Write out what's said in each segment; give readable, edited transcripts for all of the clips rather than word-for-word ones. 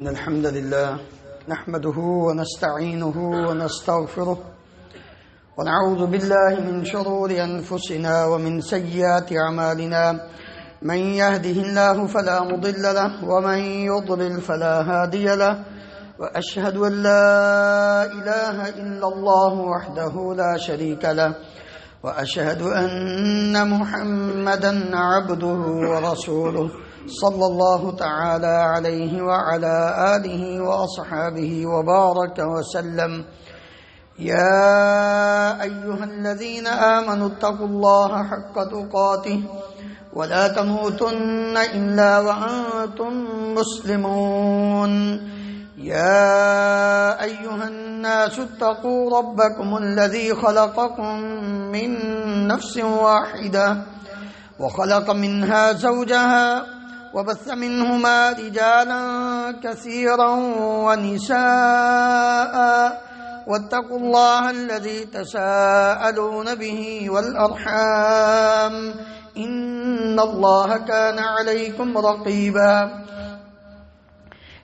إن الحمد لله نحمده ونستعينه ونستغفره ونعوذ بالله من شرور أنفسنا ومن سيئات أعمالنا من يهده الله فلا مضل له ومن يضلل فلا هادي له وأشهد أن لا إله إلا الله وحده لا شريك له وأشهد أن محمدا عبده ورسوله صلى الله تعالى عليه وعلى آله وأصحابه وبارك وسلم يا أيها الذين آمنوا اتقوا الله حق تقاته ولا تموتن إلا وأنتم مسلمون يا أيها الناس اتقوا ربكم الذي خلقكم من نفس واحدة وخلق منها زوجها وبث منهما رجالا كثيرا ونساء واتقوا الله الذي تساءلون به والأرحام إن الله كان عليكم رقيبا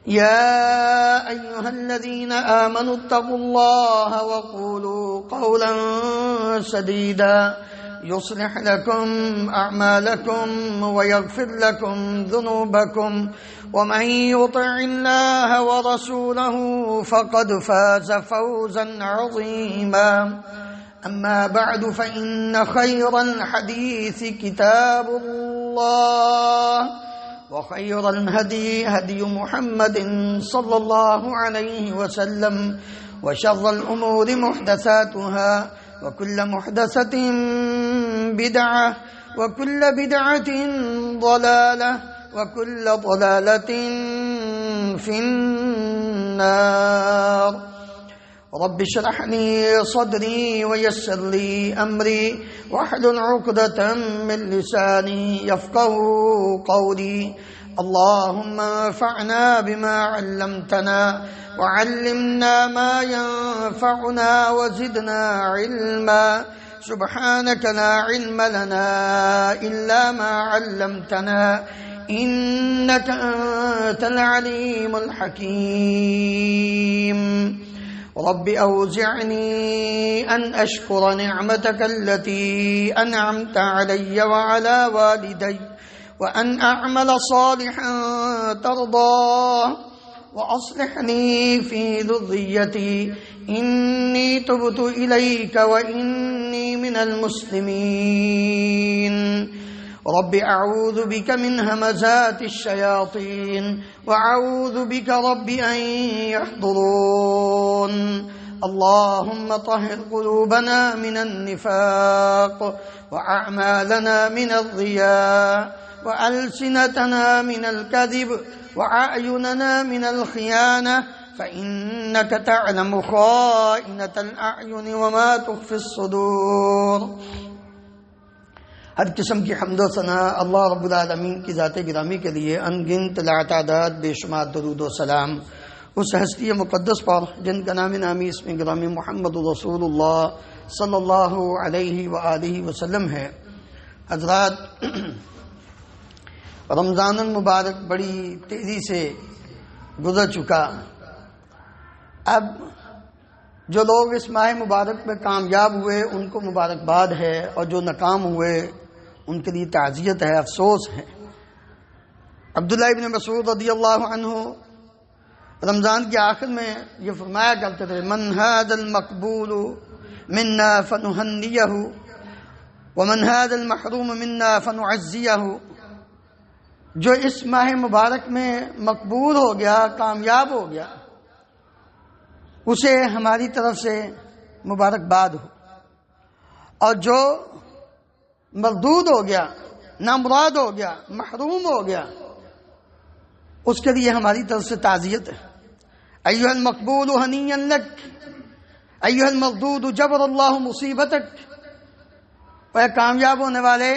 يا أيها الذين آمنوا اتقوا الله وقولوا قولا سديدا يصلح لكم أعمالكم ويغفر لكم ذنوبكم ومن يطع الله ورسوله فقد فاز فوزا عظيما أما بعد فإن خير الحديث كتاب الله وخير الهدي هدي محمد صلى الله عليه وسلم وشر الأمور محدثاتها وكل محدثة بدعة وكل بدعة ضلالة وكل ضلالة في النار رب اشرح لي صدري ويسر لي أمري واحلل عقدة من لساني يفقهوا قولي اللهم انفعنا بما علمتنا وعلمنا ما ينفعنا وزدنا علما سبحانك لا علم لنا إلا ما علمتنا إنك أنت العليم الحكيم رب أوزعني أن أشكر نعمتك التي أنعمت علي وعلى والدي وأن أعمل صالحا ترضاه وأصلحني في ذريتي إني تبت إليك وإني من المسلمين رب أعوذ بك من همزات الشياطين وأعوذ بك رب أن يحضرون اللهم طهر قلوبنا من النفاق وأعمالنا من الرياء وألسنتنا من الكذب وأعيننا من الخيانة فإنك تعلم خائنة الأعين وما تخفي الصدور ہر قسم کی حمد و ثنا اللہ رب العالمین کی ذات گرامی کے لیے ان گنت لا تعداد بے شمار درود و سلام اس ہستی مقدس پر جن کا نام نامی اسم گرامی محمد رسول اللہ صلی اللہ علیہ وآلہ وسلم ہے۔ حضرات، رمضان المبارک بڑی تیزی سے گزر چکا۔ اب جو لوگ اس ماہ مبارک میں کامیاب ہوئے ان کو مبارکباد ہے، اور جو ناکام ہوئے ان کے لیے تعزیت ہے، افسوس ہے۔ عبداللہ ابن مسعود رضی اللہ عنہ رمضان کے آخر میں یہ فرمایا کرتے تھے، من هذا المقبول منا فنهنیہ ومن هذا المحروم منا فنعزیہ، جو اس ماہ مبارک میں مقبول ہو گیا، کامیاب ہو گیا، اسے ہماری طرف سے مبارکباد ہو، اور جو مردود ہو گیا، نامراد ہو گیا، محروم ہو گیا، اس کے لیے ہماری طرف سے تعزیت ہے۔ ایھا المقبول ہنیئا لک ایھا المردود جبر اللہ مصیبتک، اے کامیاب ہونے والے،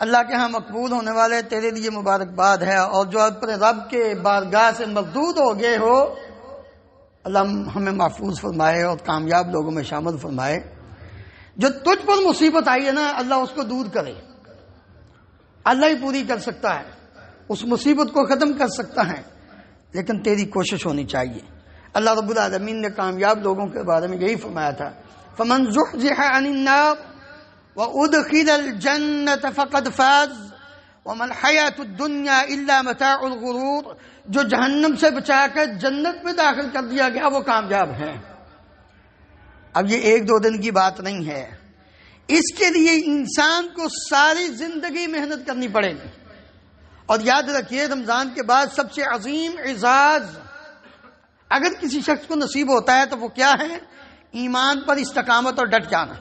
اللہ کے ہاں مقبول ہونے والے، تیرے لیے مبارکباد ہے، اور جو اپنے رب کے بارگاہ سے مردود ہو گئے ہو، اللہ ہمیں محفوظ فرمائے اور کامیاب لوگوں میں شامل فرمائے۔ جو تجھ پر مصیبت آئی ہے نا، اللہ اس کو دور کرے، اللہ ہی پوری کر سکتا ہے، اس مصیبت کو ختم کر سکتا ہے۔ لیکن تیری کوشش ہونی چاہیے۔ اللہ رب العالمین نے کامیاب لوگوں کے بارے میں یہی فرمایا تھا، فمن زحزح عن النار وادخل الجنة فقد فاز وما الحیاۃ الدنیا الا متاع الغرور، جو جہنم سے بچا کر جنت میں داخل کر دیا گیا وہ کامیاب ہے۔ اب یہ ایک دو دن کی بات نہیں ہے، اس کے لیے انسان کو ساری زندگی محنت کرنی پڑے گی۔ اور یاد رکھیے، رمضان کے بعد سب سے عظیم اعزاز اگر کسی شخص کو نصیب ہوتا ہے تو وہ کیا ہے؟ ایمان پر استقامت اور ڈٹ جانا۔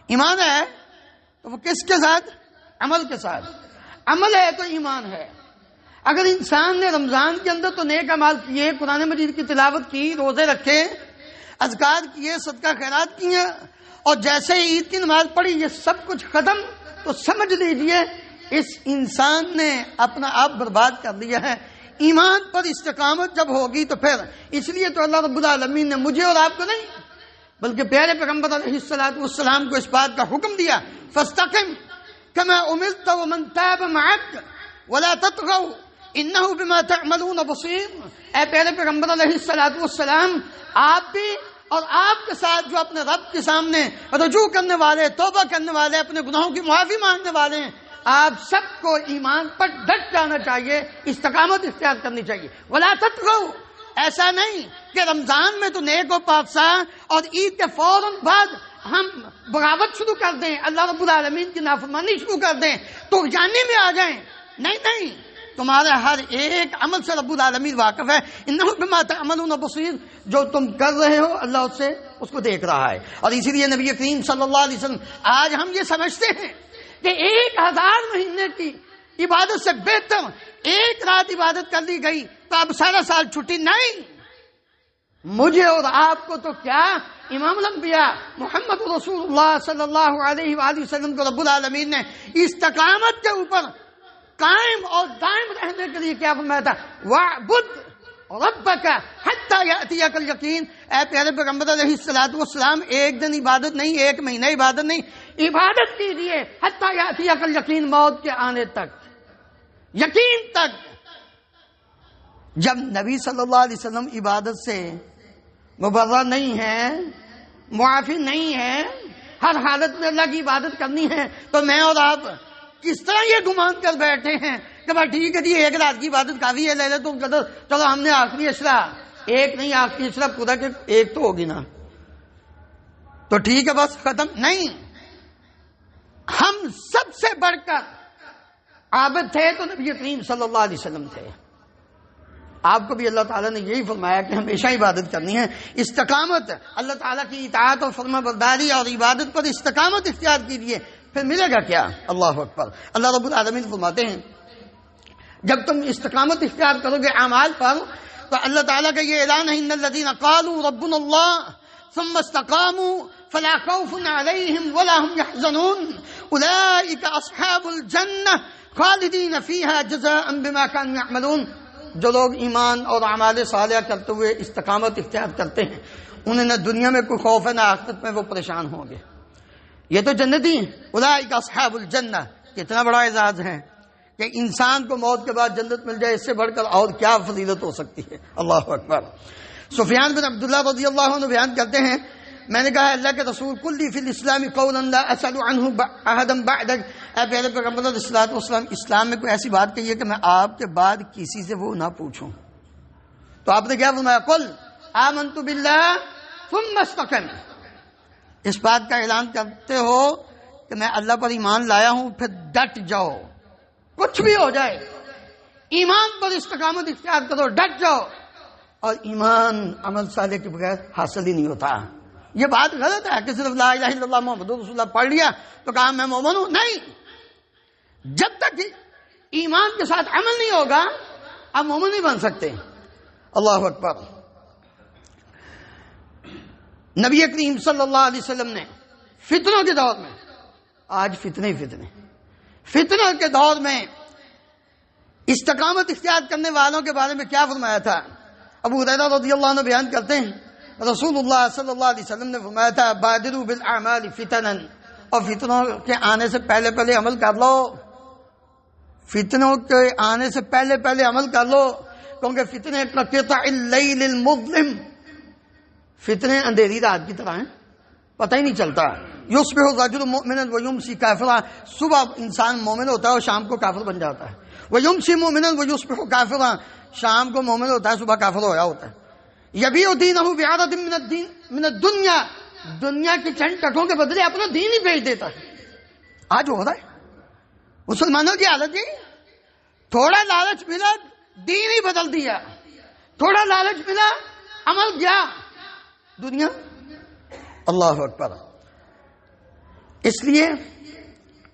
ایمان ہے تو وہ کس کے ساتھ؟ عمل کے ساتھ۔ عمل ہے تو ایمان ہے۔ اگر انسان نے رمضان کے اندر تو نیک اعمال کیے، قرآن مجید کی تلاوت کی، روزے رکھے، اذکار کیے، صدقہ خیرات کیے، اور جیسے عید کی نماز پڑھی یہ سب کچھ ختم، تو سمجھ لیجئے اس انسان نے اپنا آپ برباد کر دیا ہے۔ ایمان پر استقامت جب ہوگی تو پھر، اس لیے تو اللہ رب العالمین نے مجھے اور آپ کو نہیں بلکہ پیارے پیغمبر علیہ الصلوۃ والسلام کو اس بات کا حکم دیا، فاستقم کما امرت ومن تاب معک ولا تطغوا انہ بما تعملون بصیر۔ اے پیارے پیغمبر علیہ الصلوۃ والسلام، آپ بھی اور آپ کے ساتھ جو اپنے رب کے سامنے رجوع کرنے والے، توبہ کرنے والے، اپنے گناہوں کی معافی مانگنے والے ہیں، آپ سب کو ایمان پر ڈٹ جانا چاہیے، استقامت اختیار کرنی چاہیے۔ ولا تطغوا، ایسا نہیں کہ رمضان میں تو نیک و پاکساں اور عید کے فوراً بعد ہم بغاوت شروع کر دیں، اللہ رب العالمین کی نافرمانی شروع کر دیں، تو جاننے میں آ جائیں۔ نہیں، تمہارے ہر ایک عمل سے رب العالمین واقف ہے۔ انہ بما تعملون بصیر، جو تم کر رہے ہو اللہ اس کو دیکھ رہا ہے۔ اور اسی لیے نبی کریم صلی اللہ علیہ وسلم، آج ہم یہ سمجھتے ہیں کہ 1000 مہینے کی عبادت سے بہتر ایک رات عبادت کر لی گئی تو اب سارا سال چھٹی نہیں۔ مجھے اور آپ کو تو کیا، امام الانبیاء محمد رسول اللہ صلی اللہ علیہ وآلہ وسلم کو رب العالمین نے استقامت کے اوپر قائم اور دائم رہنے کے لیے کیا فرمایا تھا؟ وَاعْبُدْ رَبَّكَ حَتَّى يَأْتِيَكَ الْيَقِينُ۔ اے پیارے پیغمبر علیہ الصلوۃ والسلام، ایک دن عبادت نہیں، ایک مہینہ عبادت نہیں، عبادت کیجیے حَتَّى يَأْتِيَكَ الْيَقِينُ، موت کے آنے تک، یقین تک۔ جب نبی صلی اللہ علیہ وسلم عبادت سے مبرہ نہیں ہے، معافی نہیں ہے، ہر حالت میں اللہ کی عبادت کرنی ہے، تو میں اور آپ کس طرح یہ گمان کر بیٹھے ہیں کہ بھائی ٹھیک ہے جی، ایک رات کی عبادت کافی ہے، لیلۃ القدر، چلو ہم نے آخری اشرا، ایک نہیں آخری اشرا پورا کہ ایک تو ہوگی نا، تو ٹھیک ہے بس ختم۔ نہیں، ہم سب سے بڑھ کر عابد تھے تو نبی کریم صلی اللہ علیہ وسلم تھے۔ آپ کو بھی اللہ تعالیٰ نے یہی فرمایا کہ ہمیشہ عبادت کرنی ہے، استقامت، اللہ تعالیٰ کی اطاعت اور فرما برداری اور عبادت پر استقامت اختیار کیجیے، پھر ملے گا کیا؟ اللہ اکبر۔ اللہ رب العالمین فرماتے ہیں جب تم استقامت اختیار کرو گے اعمال پر تو اللہ تعالیٰ کا یہ اعلان ہے، ان الذین قالوا ربنا اللہ ثم استقاموا فلا خوف علیہم ولا هم يحزنون اولئک اصحاب الجنہ خالدین فیہا جزاء بما كانوا یعملون۔ جو لوگ ایمان اور اعمال صالحہ کرتے ہوئے استقامت اختیار کرتے ہیں، انہیں نہ دنیا میں کوئی خوف ہے نہ آخرت میں وہ پریشان ہوں گے، یہ تو جنتی ہیں۔ اولئک اصحاب الجنہ، کتنا بڑا اعزاز ہے کہ انسان کو موت کے بعد جنت مل جائے، اس سے بڑھ کر اور کیا فضیلت ہو سکتی ہے؟ اللہ اکبر۔ سفیان بن عبداللہ رضی اللہ عنہ بیان کرتے ہیں، میں نے کہا اللہ کے رسول کلی فی الاسلام قولا لا اسأل عنہ احدا بعدک، اے پیارے پیغمبر علیہ الصلوۃ والسلام، اسلام میں کوئی ایسی بات کہی ہے کہ میں آپ کے بعد کسی سے وہ نہ پوچھوں؟ تو آپ نے کیا فرمایا؟ قل آمنت باللہ ثم استقم۔ اس بات کا اعلان کرتے ہو کہ میں اللہ پر ایمان لایا ہوں، پھر ڈٹ جاؤ، کچھ بھی ہو جائے ایمان پر استقامت اختیار کرو، ڈٹ جاؤ۔ اور ایمان عمل صالح کے بغیر حاصل ہی نہیں ہوتا۔ یہ بات غلط ہے کہ صرف لا الہ الا اللہ محمد رسول اللہ پڑھ لیا تو کہا میں مومن ہوں، نہیں، جب تک ایمان کے ساتھ عمل نہیں ہوگا آپ مومن نہیں بن سکتے۔ اللہ اکبر۔ نبی کریم صلی اللہ علیہ وسلم نے فتنوں کے دور میں، آج فتنے کے دور میں استقامت اختیار کرنے والوں کے بارے میں کیا فرمایا تھا؟ ابو ہریرہ رضی اللہ عنہ بیان کرتے ہیں رسول اللہ صلی اللہ علیہ وسلم نے فرمایا تھا بادروا بالاعمال فتنا، اور فتنوں کے آنے سے پہلے پہلے عمل کر لو، فتنوں کے آنے سے پہلے پہلے عمل کر لو۔ کیونکہ فتنے کا قطع اللیل المظلم، فتنے اندھیری رات کی طرح ہیں، پتہ ہی نہیں چلتا. یصبح الرجل مؤمنا ویمسی کافرا، صبح انسان مومن ہوتا ہے اور شام کو کافر بن جاتا ہے. ویمسی مؤمنا ویصبح کافرا، شام کو مومن ہوتا ہے صبح کافر ہو رہا ہوتا ہے. یبیع دینہ بعرض من الدنیا، دنیا کے چند ٹکوں کے بدلے اپنا دین ہی بیچ دیتا ہے. آج ہو رہا ہے مسلمانوں کی حالت یہ، تھوڑا لالچ ملا دین ہی بدل دیا، تھوڑا لالچ ملا عمل گیا دنیا. اللہ اکبر. اس لیے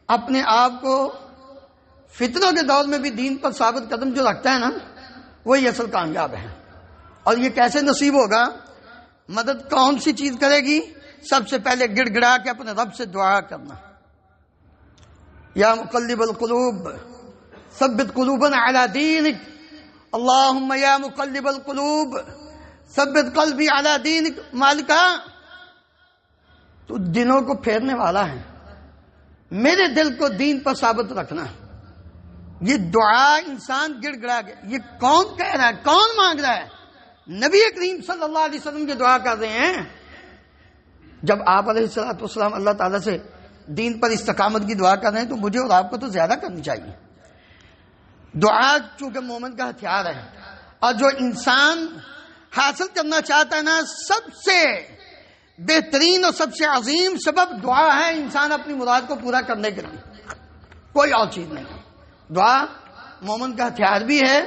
اپنے آپ کو فتنوں کے دور میں بھی دین پر ثابت قدم جو رکھتا ہے نا، وہی اصل کامیاب ہے. اور یہ کیسے نصیب ہوگا؟ مدد کون سی چیز کرے گی؟ سب سے پہلے گڑ گڑا کے اپنے رب سے دعا کرنا. یا مقلب القلوب ثبت قلوبنا علی دینک، اللہم یا مقلب القلوب ثبت قلبی علی دینک. مالکا تو دنوں کو پھیرنے والا ہے، میرے دل کو دین پر ثابت رکھنا. یہ دعا انسان گڑ گڑا کے، یہ کون کہہ رہا ہے، کون مانگ رہا ہے؟ نبی کریم صلی اللہ علیہ وسلم کی دعا کر رہے ہیں. جب آپ علیہ الصلوۃ والسلام اللہ تعالیٰ سے دین پر استقامت کی دعا کر رہے ہیں تو مجھے اور آپ کو تو زیادہ کرنی چاہیے. دعا چونکہ مومن کا ہتھیار ہے، اور جو انسان حاصل کرنا چاہتا ہے نا، سب سے بہترین اور سب سے عظیم سبب دعا ہے انسان اپنی مراد کو پورا کرنے کے لیے، کوئی اور چیز نہیں. دعا مومن کا ہتھیار بھی ہے،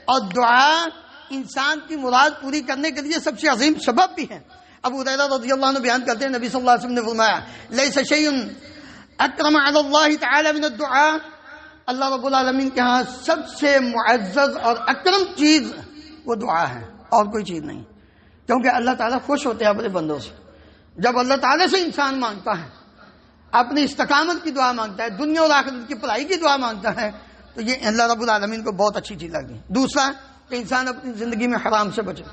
اور دعا انسان کی مراد پوری کرنے کے لیے سب سے عظیم سبب بھی ہے. ابو ہریرہ رضی اللہ عنہ بیان کرتے ہیں نبی صلی اللہ علیہ وسلم نے فرمایا لیس شیء اکرم علی اللہ تعالی من الدعاء، اللہ رب العالمین کے ہاں سب سے معزز اور اکرم چیز وہ دعا ہے اور کوئی چیز نہیں. کیونکہ اللہ تعالیٰ خوش ہوتے ہیں اپنے بندوں سے. جب اللہ تعالیٰ سے انسان مانگتا ہے، اپنی استقامت کی دعا مانگتا ہے، دنیا اور آخرت کی بھلائی کی دعا مانگتا ہے، تو یہ اللہ رب العالمین کو بہت اچھی چیز لگتی ہے. دوسرا کہ انسان اپنی زندگی میں حرام سے بچے.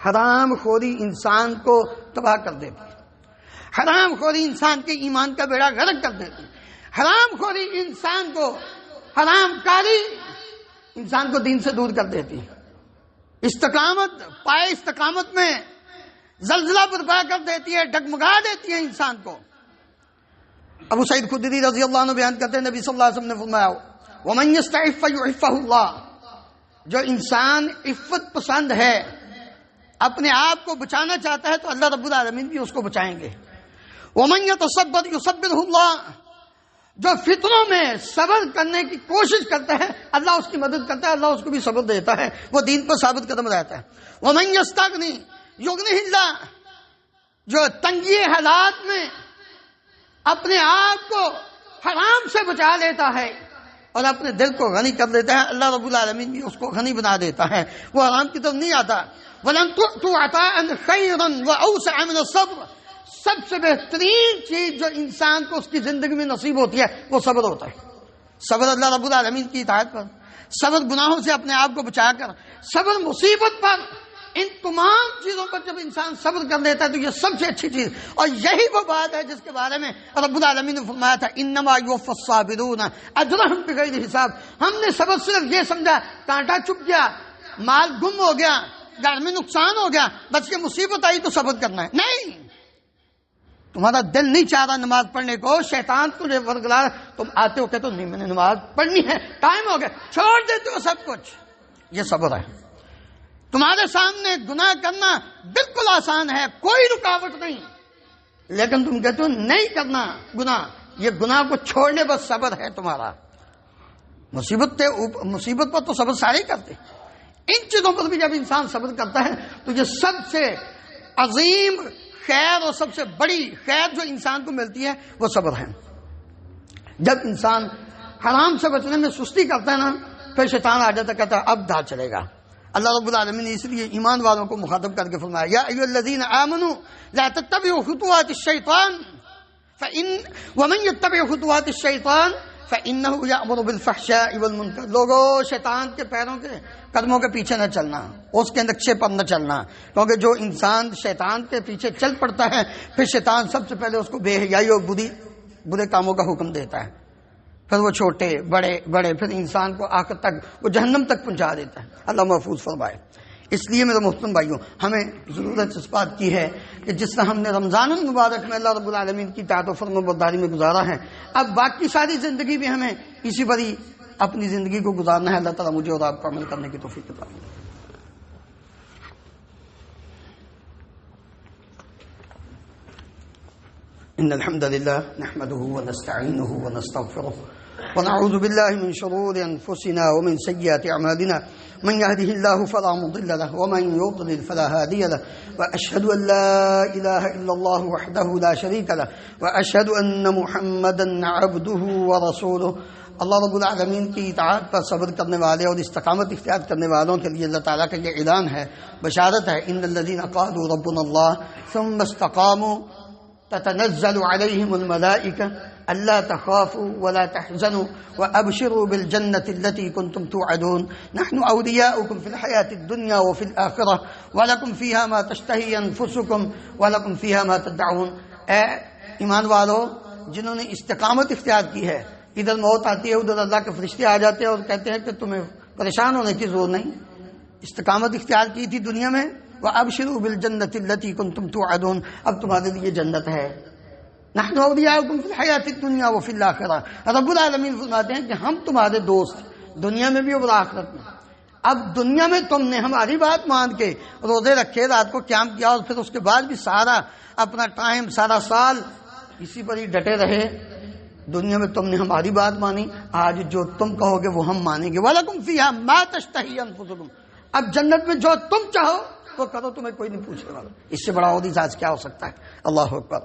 حرام خوری انسان کو تباہ کر دیتی ہے، حرام خوری انسان کے ایمان کا بیڑا غرق کر دیتی ہے، حرام خوری انسان کو، حرام کاری انسان کو دین سے دور کر دیتی ہے. استقامت، پائے استقامت میں زلزلہ برپا کر دیتی ہے، ڈگمگا دیتی ہے انسان کو. ابو سعید خدری رضی اللہ عنہ بیان کرتے ہیں نبی صلی اللہ علیہ وسلم نے فرمایا وَمَن يَسْتَعِفَّ يُعِفَّهُ اللَّهُ، جو انسان عفت پسند ہے، اپنے آپ کو بچانا چاہتا ہے، تو اللہ رب العالمین بھی اس کو بچائیں گے. وَمَن يَتَصَبَّرْ يُصَبِّرْهُ اللَّهُ، جو فتنوں میں صبر کرنے کی کوشش کرتا ہے اللہ اس کی مدد کرتا ہے، اللہ اس کو بھی صبر دیتا ہے، وہ دین پر ثابت قدم رہتا ہے. وَمَن يَسْتَغْنِ يُغْنِهِ اللَّهُ، جو تنگی حالات میں اپنے آپ کو حرام سے بچا لیتا ہے اور اپنے دل کو غنی کر لیتا ہے، اللہ رب العالمین بھی اس کو غنی بنا دیتا ہے، وہ حرام کی طرف نہیں آتا. وَلَن تُؤْتُوا عَطَاءً خَيْرًا وَأَوْسَعَ مِنَ الصَّبْرِ، سب سے بہترین چیز جو انسان کو اس کی زندگی میں نصیب ہوتی ہے وہ صبر ہوتا ہے. صبر اللہ رب العالمین کی اطاعت پر، صبر گناہوں سے اپنے آپ کو بچا کر، صبر مصیبت پر، ان تمام چیزوں پر جب انسان صبر کر لیتا ہے تو یہ سب سے اچھی چیز. اور یہی وہ بات ہے جس کے بارے میں رب العالمین نے فرمایا تھا انما یوفی الصابرون اجرهم بغیر حساب. ہم نے صبر صرف یہ سمجھا کانٹا چپ گیا، مال گم ہو گیا، گھر میں نقصان ہو گیا، بس یہ مصیبت آئی تو صبر کرنا ہے. نہیں، تمہارا دل نہیں چاہ رہا نماز پڑھنے کو، شیطان تجھے ورگلا، تم آتے ہو کہتے ہو نہیں میں نے نماز پڑھنی ہے، ٹائم ہو گیا، چھوڑ دیتے ہو سب کچھ. یہ صبر ہے. تمہارے سامنے گناہ کرنا بالکل آسان ہے، کوئی رکاوٹ نہیں، لیکن تم کہتے ہو نہیں کرنا گناہ، یہ گناہ کو چھوڑنے بس صبر ہے تمہارا. مصیبت پر تو صبر سارے ہی کرتے. ان چیزوں پر بھی جب انسان صبر کرتا ہے تو یہ سب سے عظیم خیر اور سب سے بڑی خیر جو انسان کو ملتی ہے وہ صبر ہے. جب انسان حرام سے بچنے میں سستی کرتا ہے نا، پھر شیطان آ جاتا کہتا ہے اب دھار چلے گا. اللہ رب العالمین نے اس لیے ایمان والوں کو مخاطب کر کے فرمایا یا ایھا الذین آمنوا لا تتبعوا خطوات الشیطان ومن یتبع خطوات الشیطان فإنه یأمر بالفحشاء والمنکر. لوگوں، شیطان کے پیروں کے قدموں کے پیچھے نہ چلنا، اس کے نقشے پر نہ چلنا، کیونکہ جو انسان شیطان کے پیچھے چل پڑتا ہے پھر شیطان سب سے پہلے اس کو بے حیائی اور برے کاموں کا حکم دیتا ہے. پھر وہ چھوٹے بڑے پھر انسان کو آخر تک وہ جہنم تک پہنچا دیتا ہے. اللہ محفوظ فرمائے. اس لیے میرے محترم بھائیوں ہمیں ضرورت اس بات کی ہے کہ جس طرح ہم نے رمضان المبارک میں اللہ رب العالمین کی اطاعت و فرمانبرداری میں گزارا ہے، اب باقی ساری زندگی بھی ہمیں اسی پر ہی اپنی زندگی کو گزارنا ہے. اللہ تعالیٰ مجھے اور آپ کو عمل کرنے کی توفیق عطا فرمائے. إن الحمد لله نحمده ونستعينه ونستغفره ونعوذ بالله من شرور أنفسنا ومن سيئات أعمالنا من يهده الله فلا مضل له ومن يضلل فلا هادي له وأشهد أن لا إله إلا الله وحده لا شريك له وأشهد أن محمدا عبده ورسوله. اللہ رب العالمین کی اطاعت پر صبر کرنے والے اور استقامت اختیار کرنے والوں کے لیے اللہ تعالیٰ کا یہ اعلان ہے، بشارت ہے. ان الذين قالوا ربنا الله ثم استقاموا تتنزل عليهم الملائكة ألا تخافوا ولا تحزنوا وأبشروا بالجنة التي كنتم توعدون نحن أولياؤكم في الحياة الدنيا وفي الآخرة ولكم فيها ما تشتهي أنفسكم ولكم فيها ما تدعون. اے ایمان والو جنہوں نے استقامت اختیار کی ہے، ادھر موت آتی ہے ادھر اللہ کے فرشتے آ جاتے ہیں اور کہتے ہیں کہ تمہیں پریشان ہونے کی ضرورت نہیں. استقامت اختیار کی تھی دنیا میں، وَأَبْشِرُوا بِالْجَنَّةِ الَّتِي كُنْتُمْ تُوعَدُونَ، اب تمہارے لیے جنت ہے. نحن اولیاؤکم فی الحیات الدنیا وفی الآخرہ. رب العالمین فرماتے ہیں کہ ہم تمہارے دوست دنیا میں بھی اور آخرت میں. اب دنیا میں تم نے ہماری بات مان کے روزے رکھے، رات کو قیام کیا اور پھر اس کے بعد بھی سارا اپنا ٹائم سارا سال اسی پر ہی ڈٹے رہے. دنیا میں تم نے ہماری بات مانی، آج جو تم کہو گے وہ ہم مانیں گے. وَلَكُمْ فِيهَا مَا تَشْتَهِي أَنفُسُكُمْ. اب جنت میں جو تم چاہو تو کرو، تمہیں کوئی نہیں پوچھنے والا. اس سے بڑا اعزاز کیا ہو سکتا ہے؟ اللہ اکبر.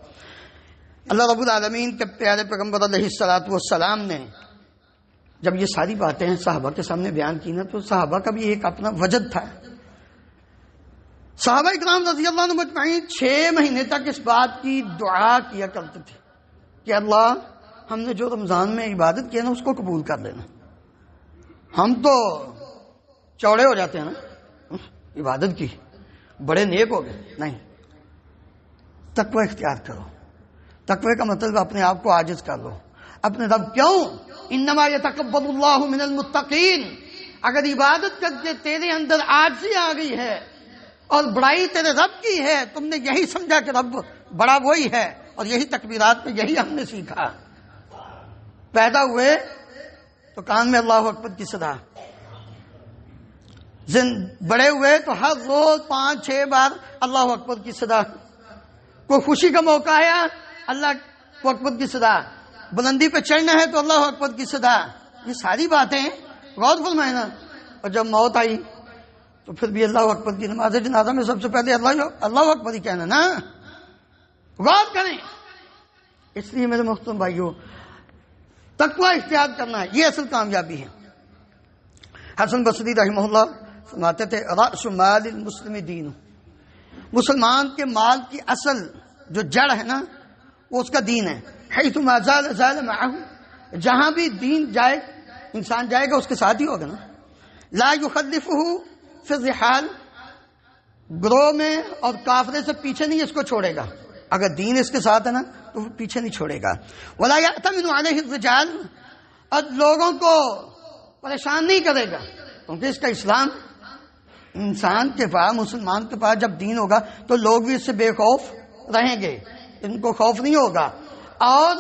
اللہ رب العالمین کے پیارے پیغمبر علیہ الصلوۃ والسلام نے جب یہ ساری باتیں صحابہ کے سامنے بیان کی نا، تو صحابہ کا بھی ایک اپنا وجد تھا. صحابہ اکرام رضی اللہ عنہم مجمعین 6 مہینے تک اس بات کی دعا کیا کرتے تھے کہ اللہ ہم نے جو رمضان میں عبادت کیا نا اس کو قبول کر لینا. ہم تو چوڑے ہو جاتے ہیں نا، عبادت کی بڑے نیک ہو گئے. نہیں، تقوی اختیار کرو. تقوی کا مطلب اپنے آپ کو عاجز کر لو اپنے رب. کیوں؟ انما یتقبل اللہ من المتقین. اگر عبادت کر کے تیرے اندر عاجزی آ گئی ہے اور بڑائی تیرے رب کی ہے، تم نے یہی سمجھا کہ رب بڑا وہی ہے، اور یہی تکبیرات میں یہی ہم نے سیکھا. پیدا ہوئے تو کان میں اللہ اکبر کی صدا، بڑے ہوئے تو ہر روز 5-6 بار اللہ اکبر کی صدا. کوئی خوشی کا موقع آیا اللہ اکبر کی صدا، بلندی پہ چڑھنا ہے تو اللہ اکبر کی صدا. یہ ساری باتیں غور فرمائیں نا. اور جب موت آئی تو پھر بھی اللہ اکبر کی. نماز جنازہ میں سب سے پہلے اللہ اکبر ہی کہنا نا. غور کریں. اس لیے میرے محترم بھائیوں تقوی اختیار کرنا یہ اصل کامیابی ہے. حسن بصری رحمہ اللہ فرماتے تھے رأس مال المسلم دین. مسلمان کے مال کی اصل جو جڑ ہے نا وہ اس کا دین ہے. حیث ما زال زال معه. جہاں بھی دین جائے انسان جائے گا اس کے ساتھ ہی ہوگا نا. لا یخلفه فی الرحال. گروہ میں اور قافلے سے پیچھے نہیں اس کو چھوڑے گا. اگر دین اس کے ساتھ ہے نا تو وہ پیچھے نہیں چھوڑے گا. ولا یأتمن علیہ الرجال. اور لوگوں کو پریشان نہیں کرے گا کیونکہ اس کا اسلام. انسان کے پاس مسلمان کے پاس جب دین ہوگا تو لوگ بھی اس سے بے خوف رہیں گے، ان کو خوف نہیں ہوگا. اور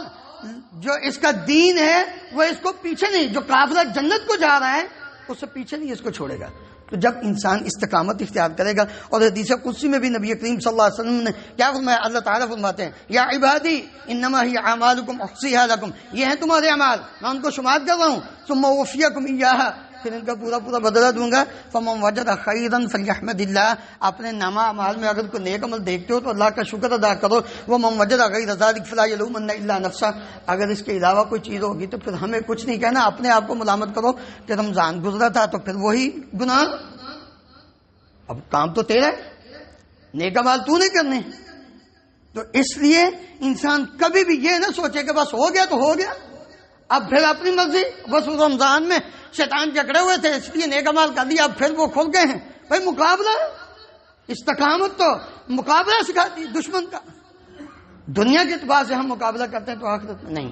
جو اس کا دین ہے وہ اس کو پیچھے نہیں، جو قافلہ جنت کو جا رہا ہے اس سے پیچھے نہیں اس کو چھوڑے گا. تو جب انسان استقامت اختیار کرے گا. اور حدیث قدسی میں بھی نبی کریم صلی اللہ علیہ وسلم نے کیا فرمایا؟ اللہ تعالیٰ فرماتے ہیں یا عبادی انما ہی اعمالکم احصیھا لکم. یہ ہیں تمہارے اعمال، میں ان کو شمار کر رہا ہوں. ثم اوفیکم ایھا. پھر ان کا پورا بدلہ دوں گا. فمن وجد خیرا فلیحمد اللہ. اپنے نامہ اعمال میں اگر کوئی نیک عمل دیکھتے ہو تو اللہ کا شکر ادا کرو. ومن وجد غیر ذلک فلا یلومن الا نفسہ. اگر اس کے علاوہ کوئی چیز ہوگی تو پھر ہمیں کچھ نہیں کہنا، اپنے آپ کو ملامت کرو کہ رمضان گزرا تھا تو پھر وہی گناہ. اب کام تو تیرا ہے، نیک اعمال تو نہیں کرنے. تو اس لیے انسان کبھی بھی یہ نہ سوچے کہ بس ہو گیا تو ہو گیا، اب پھر اپنی مرضی. بس رمضان میں شیطان جکڑے ہوئے تھے اس لیے نیک اعمال کر دیا، اب پھر وہ کھل گئے ہیں. بھائی مقابلہ، استقامت تو مقابلہ سکھاتی دشمن کا. دنیا کے اعتبار سے ہم مقابلہ کرتے ہیں تو آخرت میں نہیں.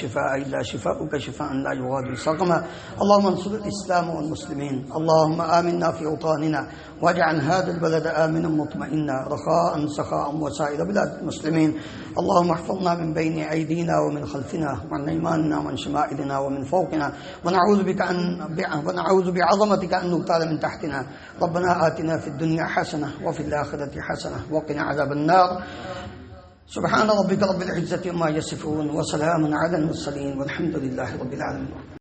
shifaa illa shifaa'uka shifaa'an la yughadiru saqama اللهم انصر الإسلام والمسلمين اللهم آمنا في أوطاننا واجعل هذا البلد آمنا مطمئنا رخاء سخاء وسائر بلاد المسلمين اللهم احفظنا من بين أيدينا ومن خلفنا وعن أيماننا وعن شمائلنا ومن فوقنا ونعوذ بعظمتك أن نغتال من تحتنا ربنا آتنا في الدنيا حسنة وفي الآخرة حسنة وقنا عذاب النار سبحان ربك رب العزة عما يصفون وسلام على المرسلين والحمد لله رب العالمين.